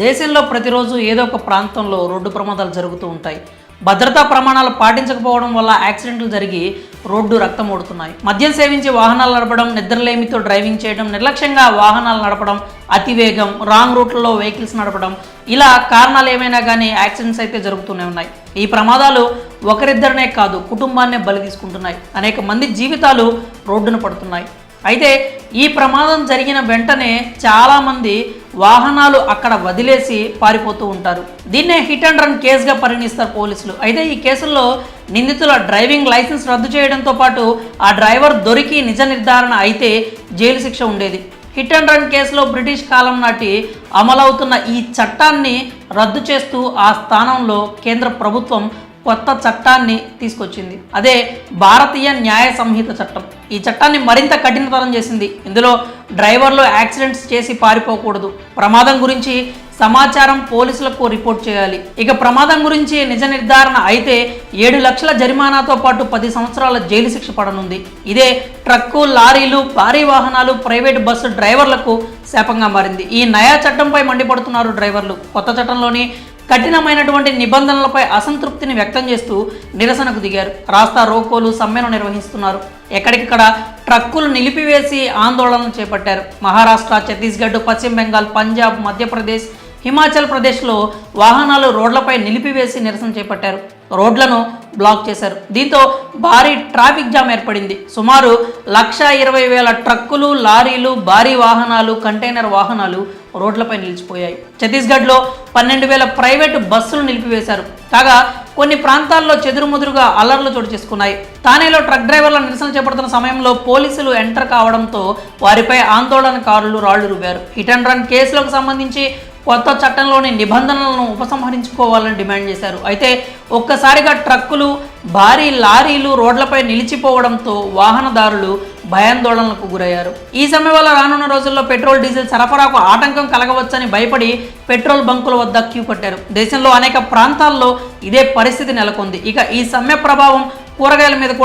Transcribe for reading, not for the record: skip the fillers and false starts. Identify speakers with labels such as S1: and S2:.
S1: దేశంలో ప్రతిరోజు ఏదో ఒక ప్రాంతంలో రోడ్డు ప్రమాదాలు జరుగుతూ ఉంటాయి. భద్రతా ప్రమాణాలు పాటించకపోవడం వల్ల యాక్సిడెంట్లు జరిగి రోడ్డు రక్తం ఓడుతున్నాయి. మద్యం సేవించి వాహనాలు నడపడం, నిద్రలేమితో డ్రైవింగ్ చేయడం, నిర్లక్ష్యంగా వాహనాలు నడపడం, అతివేగం, రాంగ్ రూట్లలో వెహికల్స్ నడపడం, ఇలా కారణాలు ఏమైనా కానీ యాక్సిడెంట్స్ అయితే జరుగుతూనే ఉన్నాయి. ఈ ప్రమాదాలు ఒకరిద్దరినే కాదు, కుటుంబాన్నే బలి తీసుకుంటున్నాయి. అనేక మంది జీవితాలు రోడ్డున పడుతున్నాయి. అయితే ఈ ప్రమాదం జరిగిన వెంటనే చాలామంది వాహనాలు అక్కడ వదిలేసి పారిపోతూ ఉంటారు. దీన్నే హిట్ అండ్ రన్ కేసుగా పరిగణిస్తారు పోలీసులు. అయితే ఈ కేసుల్లో నిందితుల డ్రైవింగ్ లైసెన్స్ రద్దు చేయడంతో పాటు ఆ డ్రైవర్ దొరికి నిజ నిర్ధారణ అయితే జైలు శిక్ష ఉండేది. హిట్ అండ్ రన్ కేసులో బ్రిటిష్ కాలం నాటి అమలవుతున్న ఈ చట్టాన్ని రద్దు చేస్తూ ఆ స్థానంలో కేంద్ర ప్రభుత్వం కొత్త చట్టాన్ని తీసుకొచ్చింది. అదే భారతీయ న్యాయ సంహిత చట్టం. ఈ చట్టాన్ని మరింత కఠినతరం చేసింది. ఇందులో డ్రైవర్లు యాక్సిడెంట్స్ చేసి పారిపోకూడదు, ప్రమాదం గురించి సమాచారం పోలీసులకు రిపోర్ట్ చేయాలి. ఇక ప్రమాదం గురించి నిజ నిర్ధారణ అయితే 7 లక్షల జరిమానాతో పాటు 10 సంవత్సరాల జైలు శిక్ష పడనుంది. ఇదే ట్రక్కు, లారీలు, భారీ వాహనాలు, ప్రైవేట్ బస్సు డ్రైవర్లకు శాపంగా మారింది. ఈ నయా చట్టంపై మండిపడుతున్నారు డ్రైవర్లు. కొత్త చట్టంలోని కఠినమైనటువంటి నిబంధనలపై అసంతృప్తిని వ్యక్తం చేస్తూ నిరసనకు దిగారు. రాస్తా రోకోలు, సమ్మెను నిర్వహిస్తున్నారు. ఎక్కడికక్కడ ట్రక్కులు నిలిపివేసి ఆందోళనలు చేపట్టారు. మహారాష్ట్ర, ఛత్తీస్గఢ్, పశ్చిమ బెంగాల్, పంజాబ్, మధ్యప్రదేశ్, హిమాచల్ ప్రదేశ్లో వాహనాలు రోడ్లపై నిలిపివేసి నిరసన చేపట్టారు. రోడ్లను బ్లాక్ చేశారు. దీంతో భారీ ట్రాఫిక్ జామ్ ఏర్పడింది. సుమారు 1,20,000 ట్రక్కులు, లారీలు, భారీ వాహనాలు, కంటైనర్ వాహనాలు రోడ్లపై నిలిచిపోయాయి. ఛత్తీస్గఢ్లో 12,000 ప్రైవేటు బస్సులు నిలిపివేశారు. కాగా కొన్ని ప్రాంతాల్లో చెదురుముదురుగా అల్లర్లు చోటు చేసుకున్నాయి. థానేలో ట్రక్ డ్రైవర్ల నిరసన చేపడుతున్న సమయంలో పోలీసులు ఎంటర్ కావడంతో వారిపై ఆందోళనకారులు రాళ్లు రువ్వారు. హిట్ అండ్ రన్ కేసులకు సంబంధించి కొత్త చట్టంలోని నిబంధనలను ఉపసంహరించుకోవాలని డిమాండ్ చేశారు. అయితే ఒక్కసారిగా ట్రక్కులు, భారీ లారీలు రోడ్లపై నిలిచిపోవడంతో వాహనదారులు భయాందోళనలకు గురయ్యారు. ఈ సమ్మె వల్ల రానున్న రోజుల్లో పెట్రోల్, డీజిల్ సరఫరాకు ఆటంకం కలగవచ్చని భయపడి పెట్రోల్ బంకుల వద్ద క్యూ కట్టారు. దేశంలో అనేక ప్రాంతాల్లో ఇదే పరిస్థితి నెలకొంది. ఇక ఈ సమ్మె ప్రభావం కూరగాయల మీద కూడా